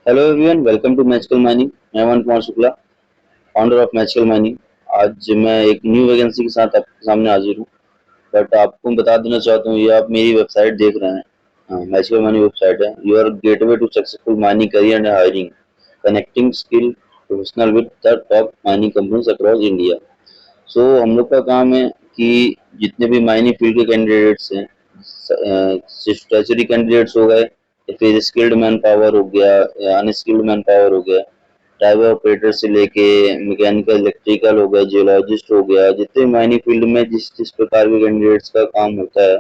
Hello everyone, welcome to Magical Mining. मैं Aman Kumar Shukla, founder of Magical Mining. आज मैं एक न्यू वैकेंसी के साथ आपके सामने हाजिर हूँ। बट आपको बता देना चाहता हूँ, ये आप मेरी वेबसाइट देख रहे हैं। हाँ, मैजिकल माइनिंग वेबसाइट है। Your gateway to successful mining career and hiring, connecting skill professional with the top mining companies across India. So हम लोग का काम है कि जितने भी माइनिंग फील्ड के कैंडिडेट्स हैं, स्टैचुरी कैंडिडेट्स हो गए, या फिर स्किल्ड मैन पावर हो गया या अनस्किल्ड मैन पावर हो गया, ड्राइवर ऑपरेटर से लेके मैकेनिकल इलेक्ट्रिकल हो गया, जियोलॉजिस्ट हो गया, जितने माइनिंग फील्ड में जिस जिस प्रकार के कैंडिडेट्स का काम होता है,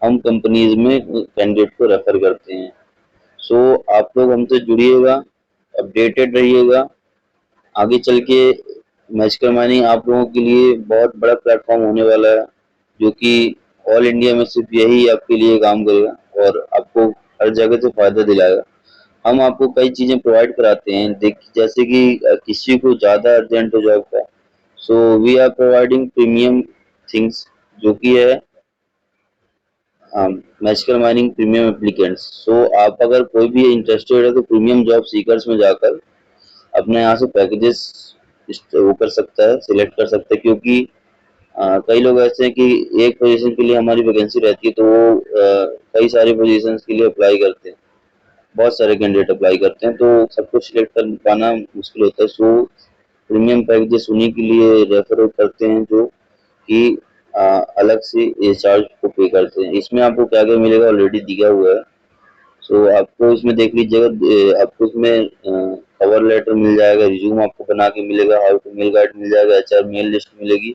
हम कंपनीज में कैंडिडेट को रेफर करते हैं। सो आप लोग हमसे जुड़िएगा, अपडेटेड रहिएगा। आगे चल के मैजिकल माइनिंग आप लोगों के लिए बहुत बड़ा प्लेटफॉर्म होने वाला है, जो कि ऑल इंडिया में सिर्फ यही आपके लिए काम करेगा और आपको हर जगह से फायदा दिलाएगा। हम आपको कई चीजें प्रोवाइड कराते हैं, देख जैसे कि किसी को ज्यादा अर्जेंट हो जॉब का, so we are providing premium things, जो कि है magical mining premium applicants. So आप अगर कोई भी इंटरेस्टेड है तो प्रीमियम जॉब सीकर्स में जाकर अपने यहाँ से पैकेजेस वो कर सकता है, सिलेक्ट कर सकता है। क्योंकि कई लोग ऐसे हैं कि एक पोजीशन के लिए हमारी वैकेंसी रहती है, तो वो कई सारी पोजीशंस के लिए अप्लाई करते हैं। बहुत सारे कैंडिडेट अप्लाई करते हैं, तो सबको सिलेक्ट कर पाना मुश्किल होता है। सो प्रीमियम पैकेजेस उन्हीं के लिए रेफर करते हैं, जो कि अलग से ये चार्ज को पे करते हैं। इसमें आपको क्या क्या मिलेगा ऑलरेडी दिया हुआ है। सो आपको इसमें देख लीजिएगा, आपको इसमें कवर लेटर मिल जाएगा, रिज्यूम आपको बना के मिलेगा, हाउ टू मेल गाइड मिल जाएगा, एचआर मेल लिस्ट मिलेगी,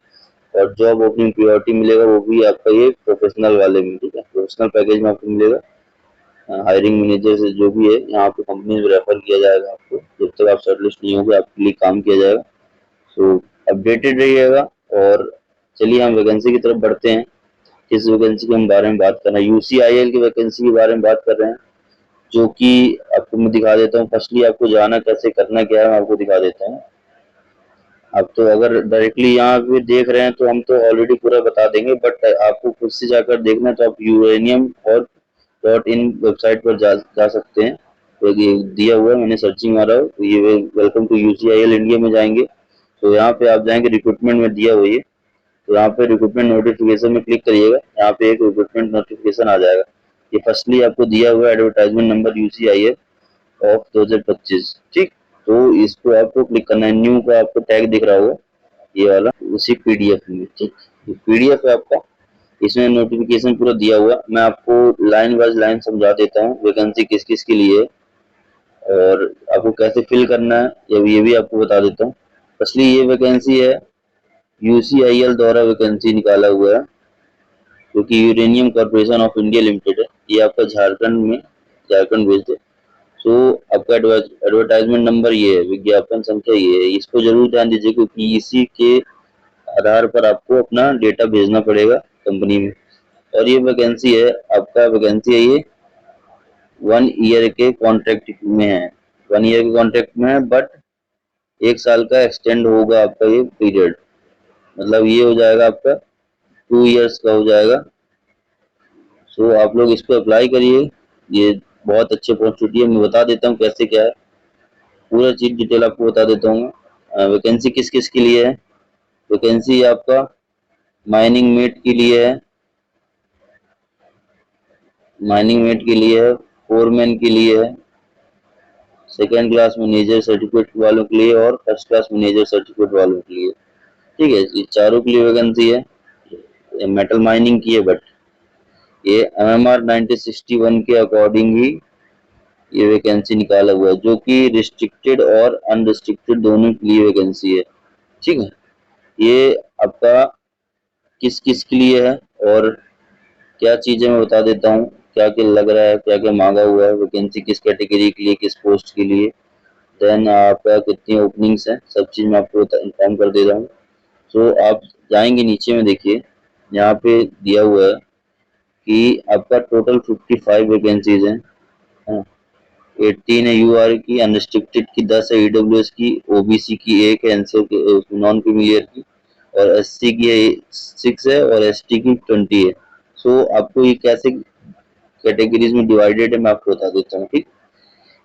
और जॉब ओपनिंग प्रायोरिटी मिलेगा, वो भी आपका ये प्रोफेशनल वाले में, ठीक है, प्रोफेशनल पैकेज में आपको मिलेगा। हायरिंग मैनेजर से जो भी है यहाँ पे कंपनी में रेफर किया जाएगा आपको, जब तक आप शॉर्टलिस्ट नहीं होंगे आपके लिए काम किया जाएगा। सो अपडेटेड रहिएगा। और चलिए हम वैकेंसी की तरफ बढ़ते हैं। किस वैकेंसी के हम बारे में बात कर रहे हैं, यूसीआईएल की वैकेंसी के बारे में बात कर रहे हैं, जो कि आपको मैं दिखा देता हूँ। फर्स्टली आपको जाना कैसे, करना क्या है, मैं आपको दिखा देता हूँ। आप तो अगर डायरेक्टली यहाँ पे देख रहे हैं तो हम तो ऑलरेडी पूरा बता देंगे, बट आपको खुद से जाकर देखना है तो आप यूरेनियम और डॉट इन वेबसाइट पर जा सकते हैं। तो ये दिया हुआ है, मैंने सर्चिंग मारा है, तो ये वेलकम टू यूसीआईएल इंडिया में जाएंगे। तो यहाँ पे आप जाएंगे, रिक्रूटमेंट में दिया हुआ है, तो यहाँ पे रिक्रूटमेंट नोटिफिकेशन में क्लिक करिएगा। यहाँ पे एक रिक्रूटमेंट नोटिफिकेशन आ जाएगा। ये फर्स्टली आपको दिया हुआ है एडवर्टाइजमेंट नंबर यूसीआईएल ऑफ 2025, ठीक। तो इसको आपको क्लिक करना है। न्यू का आपको टैग दिख रहा होगा, ये वाला, उसी पीडीएफ में, ठीक। ये पीडीएफ है आपका, इसमें नोटिफिकेशन पूरा दिया हुआ। मैं आपको लाइन बाय लाइन समझा देता हूँ वैकेंसी किस किस के लिए है, और आपको कैसे फिल करना है ये भी आपको बता देता हूँ। फर्स्टली ये वैकेंसी है, यूसीआईएल द्वारा वैकेंसी निकाला हुआ है, जो कि uranium corporation of India limited है। ये आपका झारखंड में, झारखंड बेस्ड है। सो आपका एडवर्टाइजमेंट नंबर ये है, विज्ञापन संख्या ये है, इसको जरूर ध्यान दीजिए, क्योंकि इसी के आधार पर आपको अपना डेटा भेजना पड़ेगा कंपनी में। और ये वैकेंसी है, आपका वैकेंसी है ये 1 ईयर के कॉन्ट्रैक्ट में है। 1 ईयर के कॉन्ट्रैक्ट में है, बट 1 साल का एक्सटेंड होगा आपका ये पीरियड। मतलब ये हो जाएगा आपका 2 ईयर्स का हो जाएगा। सो आप लोग इस पर अप्लाई करिए। ये बहुत अच्छी अपॉर्चुनिटी है। मैं बता देता हूँ कैसे क्या है, पूरा चीज डिटेल आपको बता देता हूँ। वैकेंसी किस किस के लिए है। वैकेंसी आपका माइनिंग मेट के लिए है, माइनिंग मेट के लिए है, फोरमैन के लिए है, सेकेंड क्लास मैनेजर सर्टिफिकेट वालों के लिए, और फर्स्ट क्लास मैनेजर सर्टिफिकेट वालों के लिए, ठीक है। ये चारों के लिए वैकेंसी है। मेटल माइनिंग की है, बट ये एमएमआर 1961 के अकॉर्डिंग ही ये वैकेंसी निकाला हुआ है, जो कि रिस्ट्रिक्टेड और अनरिस्ट्रिक्टेड दोनों के लिए वैकेंसी है, ठीक है। ये आपका किस किस के लिए है और क्या चीजें मैं बता देता हूँ, क्या क्या लग रहा है, क्या क्या मांगा हुआ है, वैकेंसी किस कैटेगरी के लिए, किस पोस्ट के लिए, देन आपका कितनी ओपनिंग्स है, सब चीज मैं आपको इन्फॉर्म कर दे रहा हूँ। सो आप जाएंगे नीचे में, देखिए यहाँ पे दिया हुआ है कि आपका टोटल 55 वैकेंसीज हैं। 18 है यूआर की, अनरिस्ट्रिक्टेड की 10 है, ईडब्ल्यूएस की, ओबीसी की 1 है, एनसीओ नॉन क्रीमिलियर की, और एससी की है 6 है, और एसटी की 20 है। सो आपको ये कैसे कैटेगरीज में डिवाइडेड है मैं आपको बता देता हूँ, ठीक।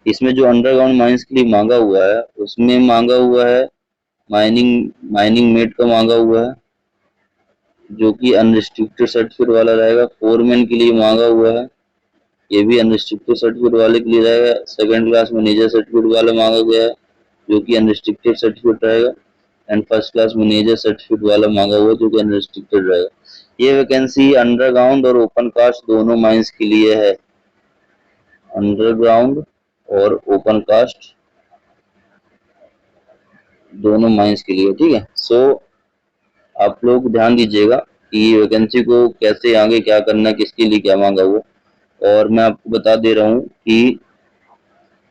इसमें जो अंडरग्राउंड माइंस के लिए मांगा हुआ है उसमें मांगा हुआ है माइनिंग माइनिंग मेट का मांगा हुआ है जो कि अनरिस्ट्रिक्टेड सर्टिफिकेट वाला रहेगा। फोरमैन के लिए मांगा हुआ है, ये भी अनरिस्ट्रिक्टेड सर्टिफिकेट वाले के लिए रहेगा। सेकंड क्लास मैनेजर सर्टिफिकेट वाला मांगा गया है जो कि अनरिस्ट्रिक्टेड सर्टिफिकेट रहेगा। And first class manager certificate वाला मांगा हुआ है जो कि अनरिस्ट्रिक्टेड रहेगा। ये वैकेंसी अंडरग्राउंड और ओपन कास्ट दोनों माइंस के लिए है। अंडरग्राउंड और ओपन कास्ट दोनों माइंस के लिए, ठीक है। सो आप लोग ध्यान दीजिएगा कि वैकेंसी को कैसे आगे क्या करना है, किसके लिए क्या मांगा हुआ। और मैं आपको बता दे रहा हूँ कि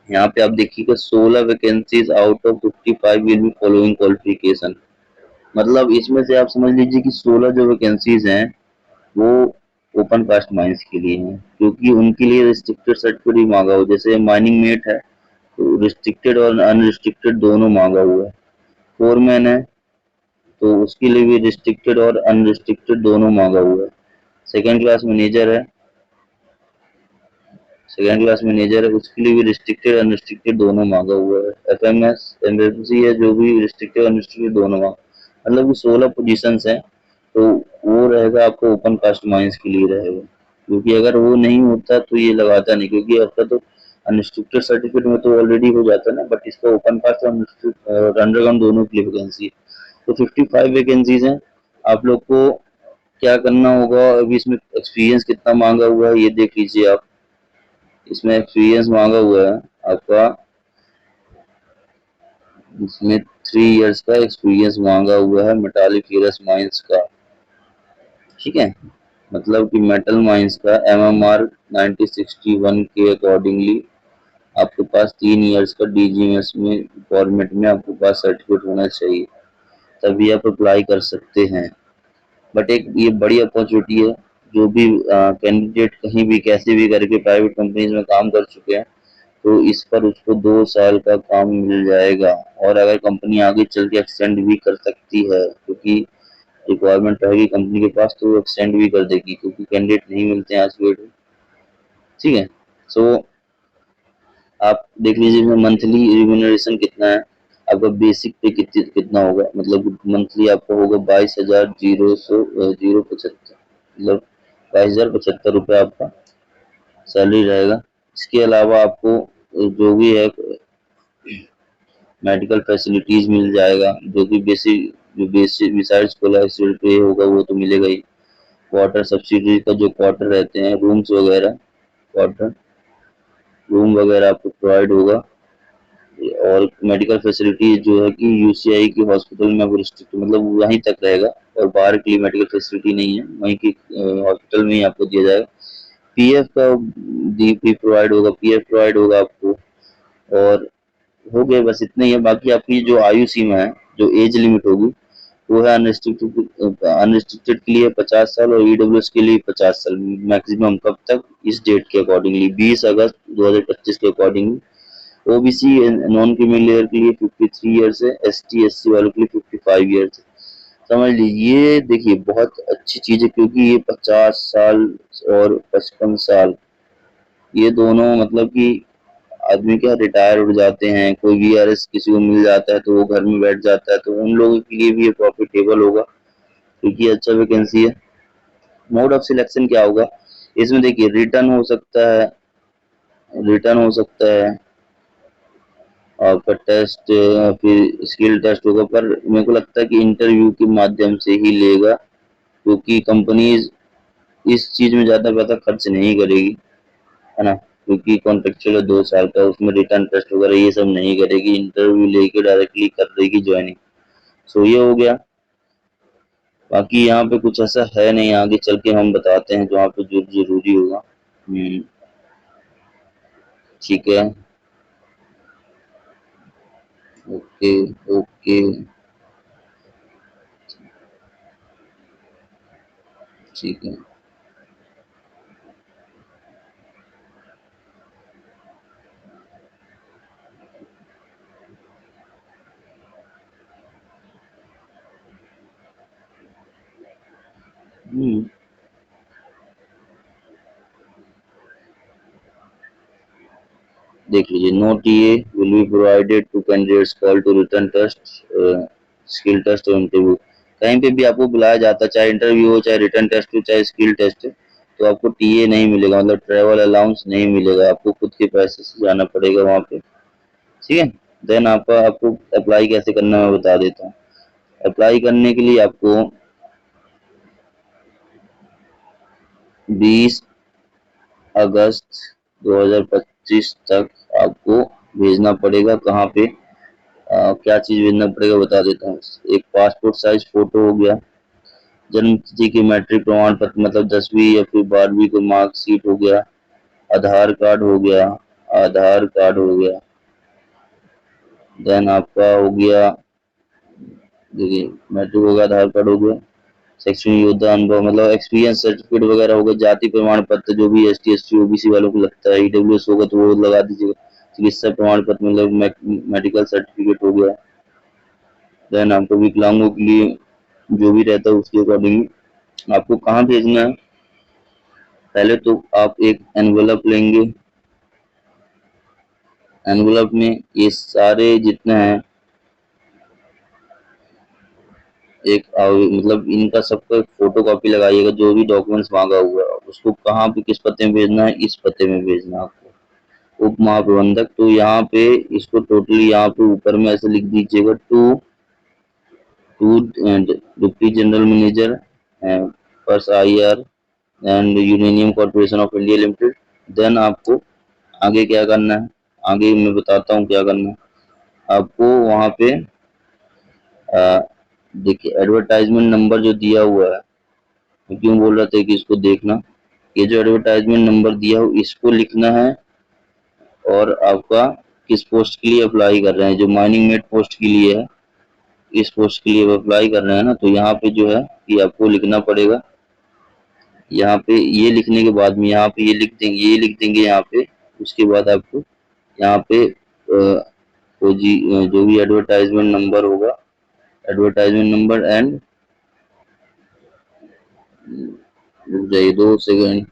यहाँ पे आप देखिएगा 16 vacancies out of 55 will be following qualification. मतलब इसमें से आप समझ लीजिए कि 16 जो वैकेंसीज हैं वो ओपन कास्ट माइंस के लिए हैं, क्योंकि उनके लिए रिस्ट्रिक्टेड सर्टिफिकेट भी मांगा हुआ। जैसे माइनिंग मेट है तो रिस्ट्रिक्टेड और अनरिस्ट्रिक्टेड दोनों मांगा हुआ है। फोरमैन है तो उसके लिए भी रिस्ट्रिक्टेड और अनरिस्ट्रिक्टेड दोनों मांगा हुआ है। सेकेंड क्लास मैनेजर है, सेकेंड क्लास मैनेजर है उसके लिए भी रिस्ट्रिक्टेड अनरिस्ट्रिक्टेड दोनों मांगा हुआ है। एफएमएस एमएफसी है जो भी रिस्ट्रिक्टेड अनरिस्ट्रिक्टेड दोनों मांगा, मतलब कि 16 पोजीशंस हैं। तो वो रहेगा आपको ओपन कास्ट माइंस के लिए रहेगा, क्योंकि अगर वो नहीं होता तो ये लगाता नहीं, क्योंकि आपका तो अनरिस्ट्रिक्टेड सर्टिफिकेट में तो ऑलरेडी हो जाता है ना, बट इसका ओपन कास्ट और अंडरग्राउंड दोनों के लिए वैकेंसी है। तो 55 वैकेंसीज हैं। आप लोग को क्या करना होगा, अभी इसमें एक्सपीरियंस कितना मांगा हुआ है ये देख लीजिए आप। इसमें एक्सपीरियंस मांगा हुआ है आपका, इसमें 3 इयर्स का एक्सपीरियंस मांगा हुआ है मेटालिक फेरस माइंस का, ठीक है। मतलब कि मेटल माइंस का एमएमआर 1961 के अकॉर्डिंगली आपके पास 3 इयर्स का डीजीएमएस में फॉर्मेट में आपके पास सर्टिफिकेट होना चाहिए, तभी आप अप्लाई कर सकते हैं। बट एक ये बड़ी अपॉर्चुनिटी है, जो भी कैंडिडेट कहीं भी कैसे भी करके प्राइवेट कंपनीज में काम कर चुके हैं तो इस पर उसको 2 साल का काम मिल जाएगा। और अगर कंपनी आगे चल के एक्सटेंड भी कर सकती है, क्योंकि रिक्वायरमेंट रहेगी कंपनी के पास तो वो एक्सटेंड भी कर देगी, क्योंकि कैंडिडेट नहीं मिलते हैं आज की डेट में, ठीक है। सो आप देख लीजिए इसमें मंथली रिम्यूनरेशन कितना है। आपका बेसिक पे कितना होगा, मतलब मंथली आपका होगा 22,000 मतलब 22,075 रुपये आपका सैलरी रहेगा। इसके अलावा आपको जो भी है मेडिकल फैसिलिटीज मिल जाएगा, जो कि बेसिक जो बेसिक बिसाइड स्कॉलरशिप पे होगा वो तो मिलेगा ही। वाटर सब्सिडी का जो क्वार्टर रहते हैं, रूम्स वगैरह, क्वार्टर रूम वगैरह आपको प्रोवाइड होगा। और मेडिकल फैसिलिटी जो है कि यूसीआई की हॉस्पिटल में रिस्ट्रिक्ट मतलब वहीं तक रहेगा, और बाहर की मेडिकल फैसिलिटी नहीं है, वहीं की हॉस्पिटल में ही आपको दिया जाएगा। पीएफ का भी प्रोवाइड होगा, पीएफ प्रोवाइड होगा आपको। और हो गए बस इतने ही है। बाकी आपकी जो आयु सीमा है, जो एज लिमिट होगी वो है अनरिस्ट्रिक्टेड, अनरिस्ट्रिक्टेड के लिए 50 साल और ईडब्ल्यूएस के लिए 50 साल मैक्सिमम। कब तक, इस डेट के अकॉर्डिंगली 20 अगस्त 2025 के accordingly. OBC non creamy layer के लिए 53 ईयर्स है, एसटी एससी वालों के लिए 55 ईयर्स है। समझ लीजिए, ये देखिए बहुत अच्छी चीज है, क्योंकि ये 50 साल और 55 साल ये दोनों मतलब कि आदमी क्या रिटायर उठ जाते हैं, कोई वीआरएस किसी को मिल जाता है तो वो घर में बैठ जाता है, तो उन लोगों के लिए भी ये प्रॉफिटेबल होगा, क्योंकि अच्छा वैकेंसी है। मोड ऑफ सिलेक्शन क्या होगा, इसमें देखिए रिटर्न हो सकता है, रिटर्न हो सकता है आपका टेस्ट, फिर स्किल टेस्ट होगा, पर मेरे को लगता है कि इंटरव्यू के माध्यम से ही लेगा, क्योंकि कंपनीज इस चीज में ज्यादा पैसा खर्च नहीं करेगी, है ना। क्योंकि कॉन्ट्रेक्चुअल है 2 साल का, उसमें रिटर्न टेस्ट वगैरह ये सब नहीं करेगी, इंटरव्यू लेके डायरेक्टली कर देगी ज्वाइनिंग। सो ये हो गया। बाकी यहाँ पे कुछ ऐसा है नहीं, आगे चल के हम बताते हैं जहाँ पे जो जरूरी होगा। ठीक है। ओके। ओके। ठीक है। हम्म। देख लीजिए, no TA will be provided to candidates call to written test, skill test और इंटरव्यू। कहीं पे भी आपको बुलाया जाता है, चाहे इंटरव्यू हो, चाहे रिटर्न टेस्ट हो, चाहे स्किल टेस्ट हो, तो आपको टीए नहीं मिलेगा, मतलब ट्रेवल अलाउंस नहीं मिलेगा, आपको खुद के पैसे से जाना पड़ेगा वहाँ पे। ठीक है। देन आपको अप्लाई कैसे करना है मैं बता देता हूँ। अप्लाई करने के लिए आपको 20 अगस्त 2025 तक आपको भेजना पड़ेगा। कहाँ पे क्या चीज भेजना पड़ेगा बता देता हूँ। एक पासपोर्ट साइज फोटो हो गया, जन्म तिथि की मैट्रिक प्रमाण पत्र मतलब 10वीं या फिर 12वीं को मार्कशीट हो गया, आधार कार्ड हो गया, आधार कार्ड हो गया। देन आपका हो गया, देखिए मैट्रिक हो गया, आधार कार्ड हो गया, शैक्षणिक योद्धा अनुभव मतलब एक्सपीरियंस सर्टिफिकेट वगैरह होगा, जाति प्रमाण पत्र जो भी एसटी एसटी ओबीसी वालों को लगता है, ईडब्ल्यूएस होगा तो वो लगा दीजिएगा, चिकित्सा प्रमाण पत्र मतलब मेडिकल सर्टिफिकेट हो गया। देन आपको विकलांगों के लिए जो भी रहता है उसके अकॉर्डिंग आपको कहाँ भेजना है। पहले तो आप एक एनवेलप लेंगे, एनवेलप में ये सारे जितने हैं एक मतलब इनका सबका एक फोटो कॉपी लगाइएगा, जो भी डॉक्यूमेंट्स मांगा हुआ है उसको कहाँ पे किस पते में भेजना है, इस पते में भेजना है आपको। उप महाप्रबंधक, तो यहाँ पे इसको टोटली यहाँ पे ऊपर में ऐसे लिख दीजिएगा, to deputy general manager pers IR and uranium corporation of India limited. Then आपको आगे क्या करना है, आगे मैं बताता हूँ क्या करना है आपको। वहाँ पे देखिए एडवर्टाइजमेंट नंबर जो दिया हुआ है, मैं क्यों बोल रहा था कि इसको देखना, ये जो एडवर्टाइजमेंट नंबर दिया हो इसको लिखना है। और आपका किस पोस्ट के लिए अप्लाई कर रहे हैं, जो माइनिंग मेट पोस्ट के लिए है, इस पोस्ट के लिए अप्लाई कर रहे हैं ना, तो यहाँ पे जो है कि आपको लिखना पड़ेगा। यहाँ पे ये लिखने के बाद में यहाँ पे ये लिख देंगे यहाँ पे। उसके बाद आपको यहाँ पे जो भी एडवर्टाइजमेंट नंबर होगा, एडवर्टाइजमेंट नंबर एंड, रुक जाइए 2 सेकंड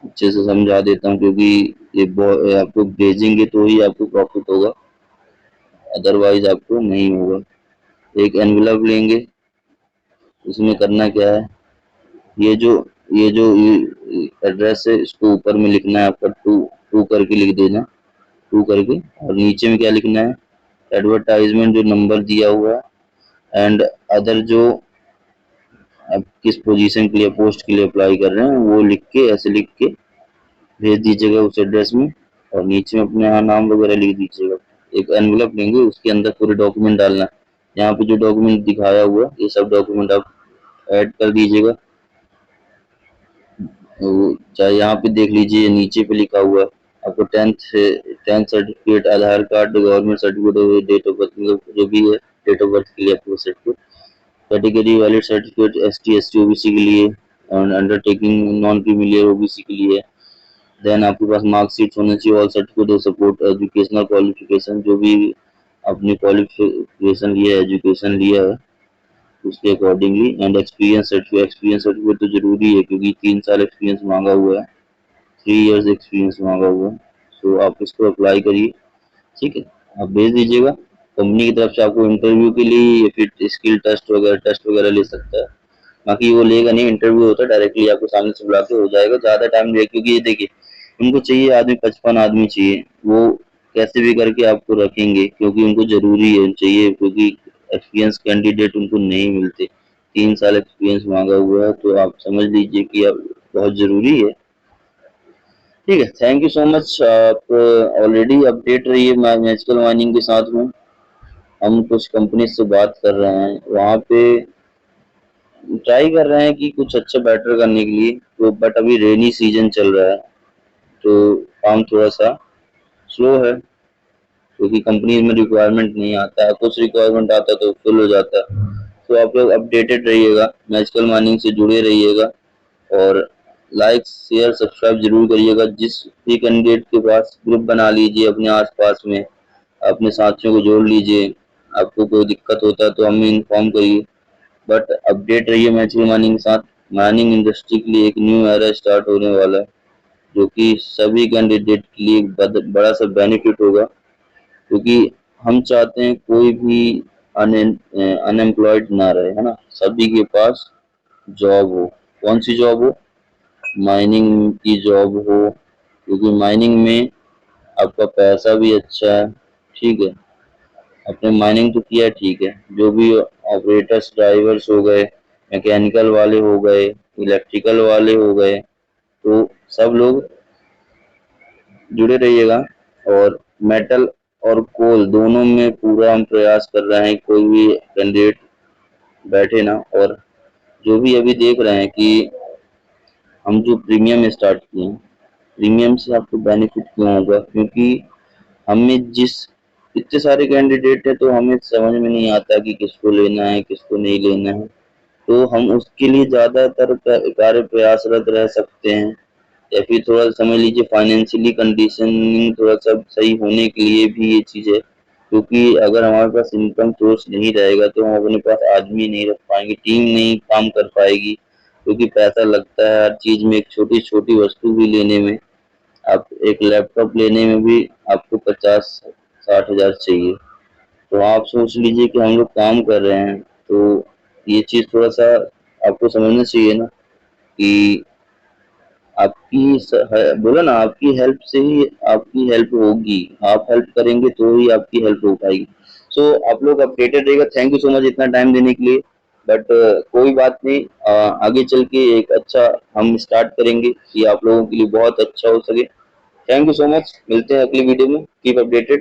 अच्छे से समझा देता हूँ, क्योंकि ये आपको भेजेंगे तो ही आपको प्रॉफिट होगा, अदरवाइज आपको नहीं होगा। एक एनवेलप लेंगे, उसमें करना क्या है, ये जो एड्रेस है इसको ऊपर में लिखना है आपका, टू टू करके लिख देना, टू करके। और नीचे में क्या लिखना है, एडवर्टाइजमेंट जो नंबर दिया हुआ है एंड अदर जो आप किस पोजीशन के लिए पोस्ट के लिए अप्लाई कर रहे हैं वो लिख के ऐसे लिख के भेज दीजिएगा उस एड्रेस में। और नीचे में अपने यहाँ नाम वगैरह लिख दीजिएगा। एक एनवेलप लेंगे, उसके अंदर पूरे डॉक्यूमेंट डालना है। यहाँ पे जो डॉक्यूमेंट दिखाया हुआ ये सब डॉक्यूमेंट आप ऐड कर दीजिएगा। चाहे यहाँ पे देख लीजिए नीचे पे लिखा हुआ है आपको tenth certificate, Aadhaar card, government certificate, date of birth मतलब जो भी है डेट ऑफ बर्थ के लिए आपको certificate, category valid certificate ST ST OBC के लिए, और अंडरटेकिंग नॉन क्रीमिलियर ओबीसी के लिए। देन आपके पास मार्कशीट होना चाहिए, all certificate of support educational qualification, जो भी आपने क्वालिफिकेशन लिया है, एजुकेशन लिया है उसके अकॉर्डिंगली, एंड एक्सपीरियंस सर्टिफिकेट तो जरूरी है क्योंकि 3 साल एक्सपीरियंस मांगा हुआ है, 3 इयर्स एक्सपीरियंस मांगा हुआ है। सो आप इसको अप्लाई करिए, ठीक है, आप भेज दीजिएगा। कंपनी की तरफ से आपको इंटरव्यू के लिए या फिर स्किल टेस्ट वगैरह ले सकता है, बाकी वो लेगा नहीं, इंटरव्यू होता है डायरेक्टली आपको सामने से बुला के हो जाएगा, ज्यादा टाइम नहीं, क्योंकि ये देखिए उनको चाहिए आदमी 55 आदमी चाहिए, वो कैसे भी करके आपको रखेंगे क्योंकि उनको जरूरी है चाहिए, क्योंकि एक्सपीरियंस कैंडिडेट उनको नहीं मिलते। 3 साल एक्सपीरियंस मांगा हुआ है, तो आप समझ लीजिए कि अब बहुत जरूरी है। ठीक है, थैंक यू सो मच। आप ऑलरेडी अपडेट रहिए मैजिकल माइनिंग के साथ में। हम कुछ कंपनी से बात कर रहे हैं, वहाँ पे ट्राई कर रहे हैं कि कुछ अच्छा बेटर करने के लिए, तो बट अभी रेनी सीजन चल रहा है तो काम थोड़ा सा स्लो है, क्योंकि कंपनी में रिक्वायरमेंट नहीं आता है, कुछ रिक्वायरमेंट आता है तो फुल हो जाता है। तो आप लोग अपडेटेड रहिएगा, मैजिकल माइनिंग से जुड़े रहिएगा, और लाइक शेयर सब्सक्राइब जरूर करिएगा। जिस भी कैंडिडेट के पास ग्रुप बना लीजिए अपने आसपास में, अपने साथियों को जोड़ लीजिए, आपको कोई दिक्कत होता है तो हमें इन्फॉर्म करिए। बट अपडेट रहिए मैजिकल माइनिंग के साथ। माइनिंग इंडस्ट्री के लिए एक न्यू एरा स्टार्ट होने वाला है, जो कि सभी कैंडिडेट के लिए बड़ा सा बेनिफिट होगा, क्योंकि हम चाहते हैं कोई भी अनएम्प्लॉयड ना रहे, है ना, सभी के पास जॉब हो। कौन सी जॉब हो? माइनिंग की जॉब हो, क्योंकि माइनिंग में आपका पैसा भी अच्छा है। ठीक है, आपने माइनिंग तो किया, ठीक है, जो भी ऑपरेटर्स ड्राइवर्स हो गए, मैकेनिकल वाले हो गए, इलेक्ट्रिकल वाले हो गए, तो सब लोग जुड़े रहिएगा। और मेटल और कोल दोनों में पूरा हम प्रयास कर रहे हैं, कोई भी कैंडिडेट बैठे ना। और जो भी अभी देख रहे हैं कि हम जो प्रीमियम स्टार्ट किए हैं, प्रीमियम से आपको बेनिफिट क्यों होगा? क्योंकि हमें जिस इतने सारे कैंडिडेट है, तो हमें समझ में नहीं आता कि किसको लेना है किसको नहीं लेना है। तो हम उसके लिए ज्यादातर कार्य प्रयासरत रह सकते हैं, या फिर थोड़ा समझ लीजिए फाइनेंशियली कंडीशनिंग थोड़ा सा सही होने के लिए भी ये चीज है। क्योंकि अगर हमारे पास इनकम सोर्स नहीं रहेगा तो हम अपने पास आदमी नहीं रख पाएंगे, टीम नहीं काम कर पाएगी, क्योंकि पैसा लगता है हर चीज में, एक छोटी छोटी वस्तु भी लेने में। आप एक लैपटॉप लेने में भी आपको 50-60 हजार चाहिए। तो आप सोच लीजिए कि हम लोग काम कर रहे हैं, तो ये चीज थोड़ा सा आपको समझना चाहिए ना, कि बोला ना, आपकी हेल्प से ही आपकी हेल्प होगी, आप हेल्प करेंगे तो ही आपकी हेल्प हो पाएगी। सो आप लोग अपडेटेड रहेगा। थैंक यू सो मच इतना टाइम देने के लिए। बट कोई बात नहीं, आगे चल के एक अच्छा हम स्टार्ट करेंगे कि आप लोगों के लिए बहुत अच्छा हो सके। थैंक यू सो मच, मिलते हैं अगली वीडियो में, कीप अपडेटेड।